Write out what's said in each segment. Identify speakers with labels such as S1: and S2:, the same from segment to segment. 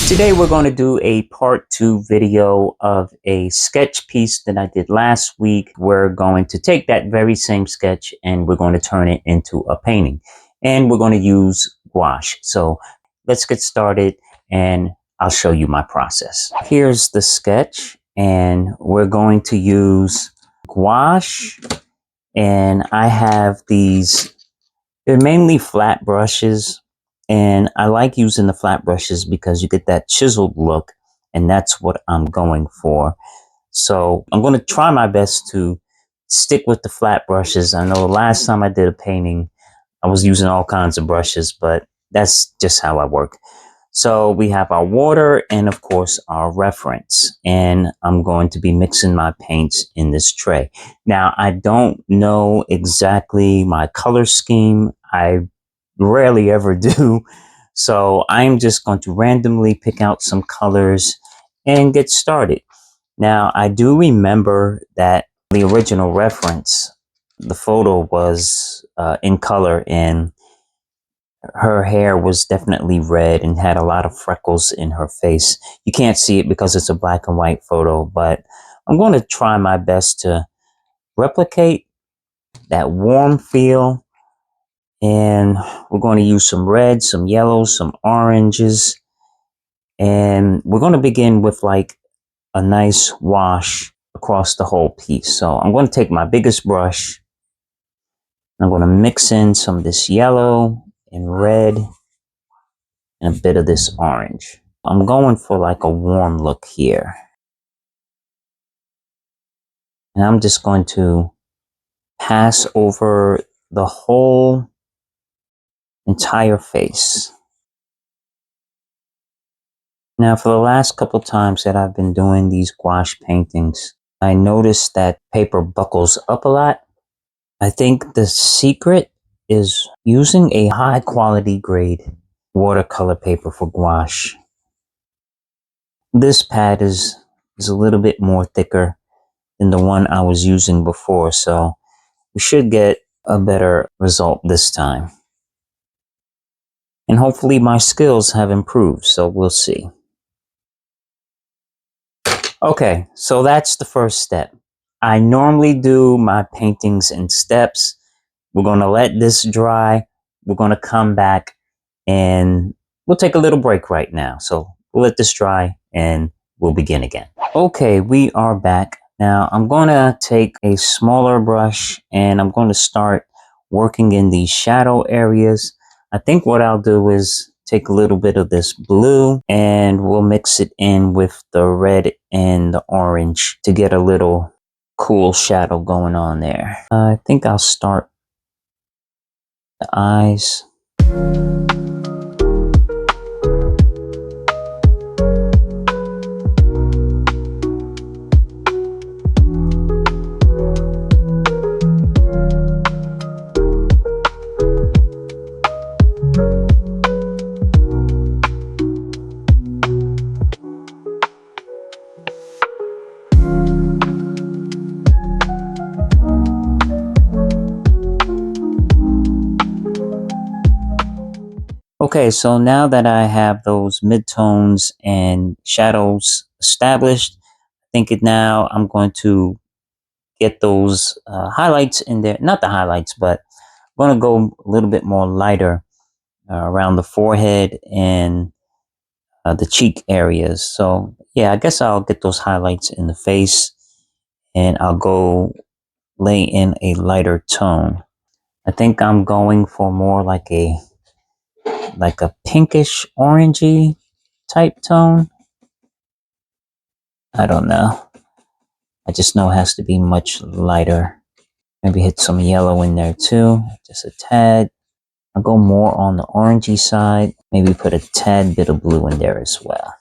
S1: Today we're going to do a part 2 video of a sketch piece that I did last week. We're going to take that very same sketch and we're going to turn it into a painting. And we're going to use gouache. So let's get started and I'll show you my process. Here's the sketch and we're going to use gouache. And I have these, they're mainly flat brushes. And I like using the flat brushes because you get that chiseled look, and that's what I'm going for. So I'm going to try my best to stick with the flat brushes. I know the last time I did a painting, I was using all kinds of brushes, but that's just how I work. So we have our water and of course our reference, and I'm going to be mixing my paints in this tray. Now I don't know exactly my color scheme. I rarely ever do. So I'm just going to randomly pick out some colors and get started. Now, I do remember that the original reference, the photo was in color and her hair was definitely red and had a lot of freckles in her face. You can't see it because it's a black and white photo, but I'm going to try my best to replicate that warm feel. And we're going to use some reds, some yellows, some oranges. And we're going to begin with like a nice wash across the whole piece. So I'm going to take my biggest brush. I'm going to mix in some of this yellow and red and a bit of this orange. I'm going for like a warm look here. And I'm just going to pass over the whole entire face. Now, for the last couple times that I've been doing these gouache paintings, I noticed that paper buckles up a lot. I think the secret is using a high quality grade watercolor paper for gouache. This pad is a little bit more thicker than the one I was using before, so we should get a better result this time. And hopefully my skills have improved, so we'll see. Okay, so that's the first step. I normally do my paintings in steps. We're going to let this dry. We're going to come back and we'll take a little break right now. So we'll let this dry and we'll begin again. Okay, we are back. Now I'm going to take a smaller brush and I'm going to start working in these shadow areas. I think what I'll do is take a little bit of this blue and we'll mix it in with the red and the orange to get a little cool shadow going on there. I think I'll start the eyes. Okay, so now that I have those midtones and shadows established, I think now I'm going to get those highlights in there. Not the highlights, but I'm going to go a little bit more lighter around the forehead and the cheek areas. So yeah, I guess I'll get those highlights in the face and I'll go lay in a lighter tone. I think I'm going for more like a pinkish orangey type tone. I don't know. I just know it has to be much lighter. Maybe hit some yellow in there too, just a tad. I'll go more on the orangey side. Maybe put a tad bit of blue in there as well.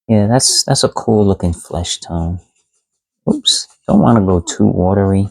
S1: Yeah, that's a cool looking flesh tone. Oops, don't want to go too watery.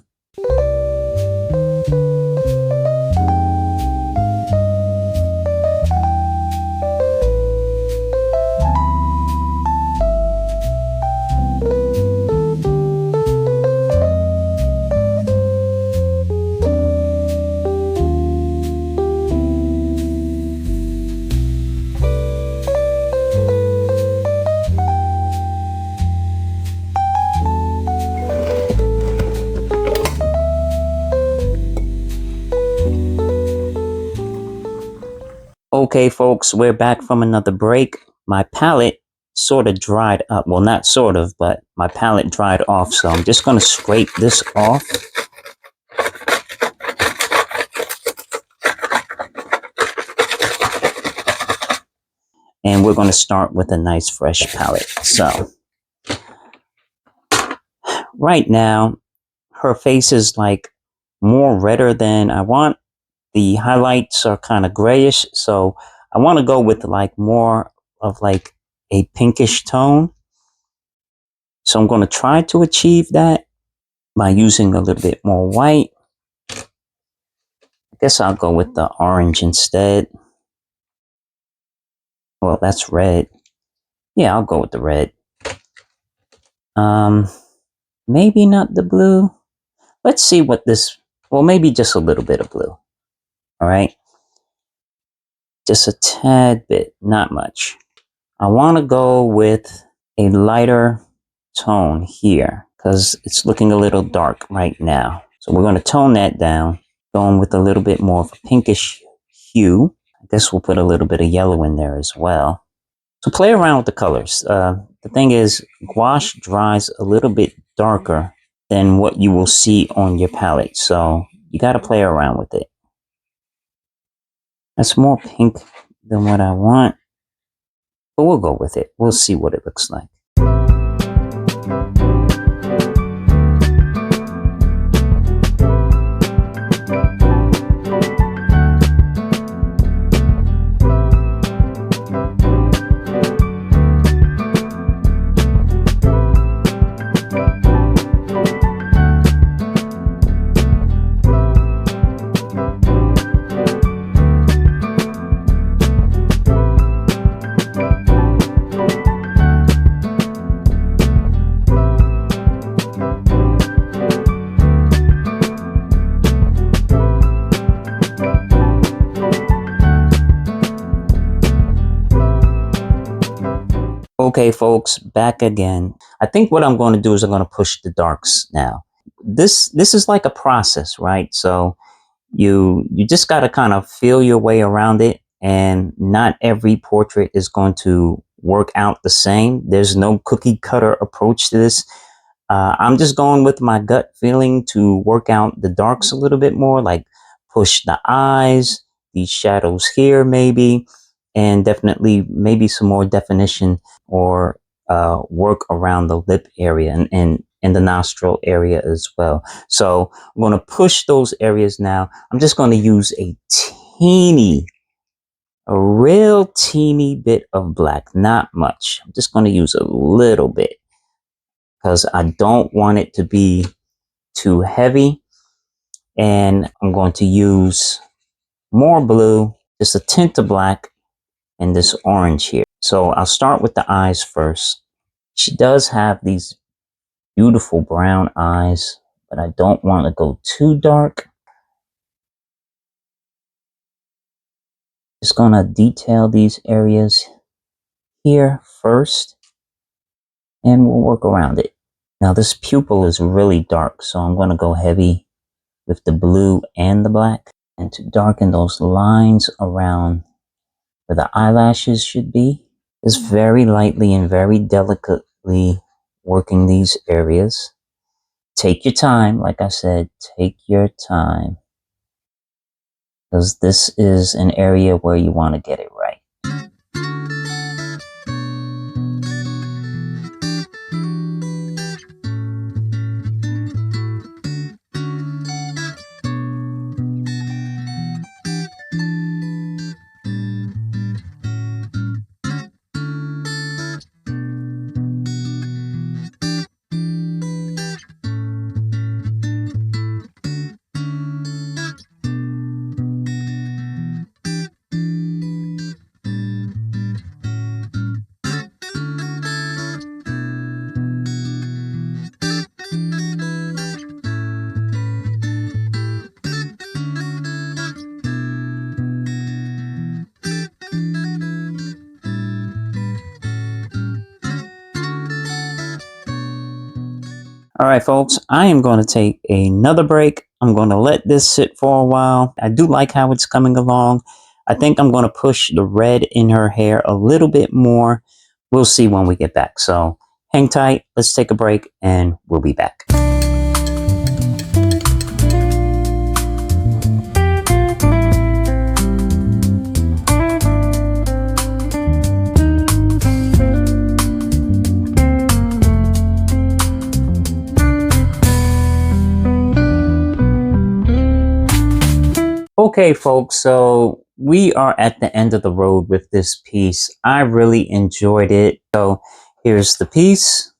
S1: Okay, folks, we're back from another break. My palette sort of dried up. Well, not sort of, but my palette dried off. So I'm just going to scrape this off. And we're going to start with a nice fresh palette. So right now, her face is like more redder than I want. The highlights are kind of grayish. So I want to go with like more of like a pinkish tone. So I'm going to try to achieve that by using a little bit more white. I guess I'll go with the orange instead. Well, that's red. Yeah, I'll go with the red. Maybe not the blue. Let's see what this, well, maybe just a little bit of blue. All right. Just a tad bit, not much. I want to go with a lighter tone here because it's looking a little dark right now. So we're going to tone that down, going with a little bit more of a pinkish hue. I guess we'll put a little bit of yellow in there as well. So play around with the colors. The thing is, gouache dries a little bit darker than what you will see on your palette. So you got to play around with it. That's more pink than what I want, but we'll go with it. We'll see what it looks like. Okay, folks, back again. I think what I'm going to do is I'm going to push the darks now. This is like a process, right? So you just got to kind of feel your way around it, and not every portrait is going to work out the same. There's no cookie cutter approach to this. I'm just going with my gut feeling to work out the darks a little bit more, like push the eyes, these shadows here maybe, and definitely maybe some more definition or work around the lip area and the nostril area as well. So I'm going to push those areas now. I'm just going to use a real teeny bit of black, not much. I'm just going to use a little bit because I don't want it to be too heavy. And I'm going to use more blue, just a tint of black, and this orange here. So I'll start with the eyes first. She does have these beautiful brown eyes, but I don't want to go too dark. Just gonna detail these areas here first, and we'll work around it. Now this pupil is really dark, so I'm gonna go heavy with the blue and the black, and to darken those lines around where the eyelashes should be. Just very lightly and very delicately working these areas. Take your time, like I said, take your time, because this is an area where you want to get it right. All right, folks, I am going to take another break. I'm going to let this sit for a while. I do like how it's coming along. I think I'm going to push the red in her hair a little bit more. We'll see when we get back. So hang tight. Let's take a break and we'll be back. Okay, folks, so we are at the end of the road with this piece. I really enjoyed it. So here's the piece.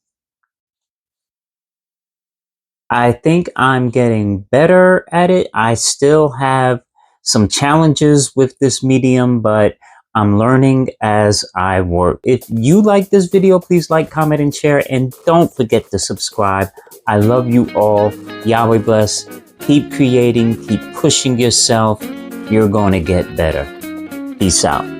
S1: I think I'm getting better at it. I still have some challenges with this medium, but I'm learning as I work. If you like this video, please like, comment, and share. And don't forget to subscribe. I love you all. Yahweh bless. Keep creating. Keep pushing yourself. You're going to get better. Peace out.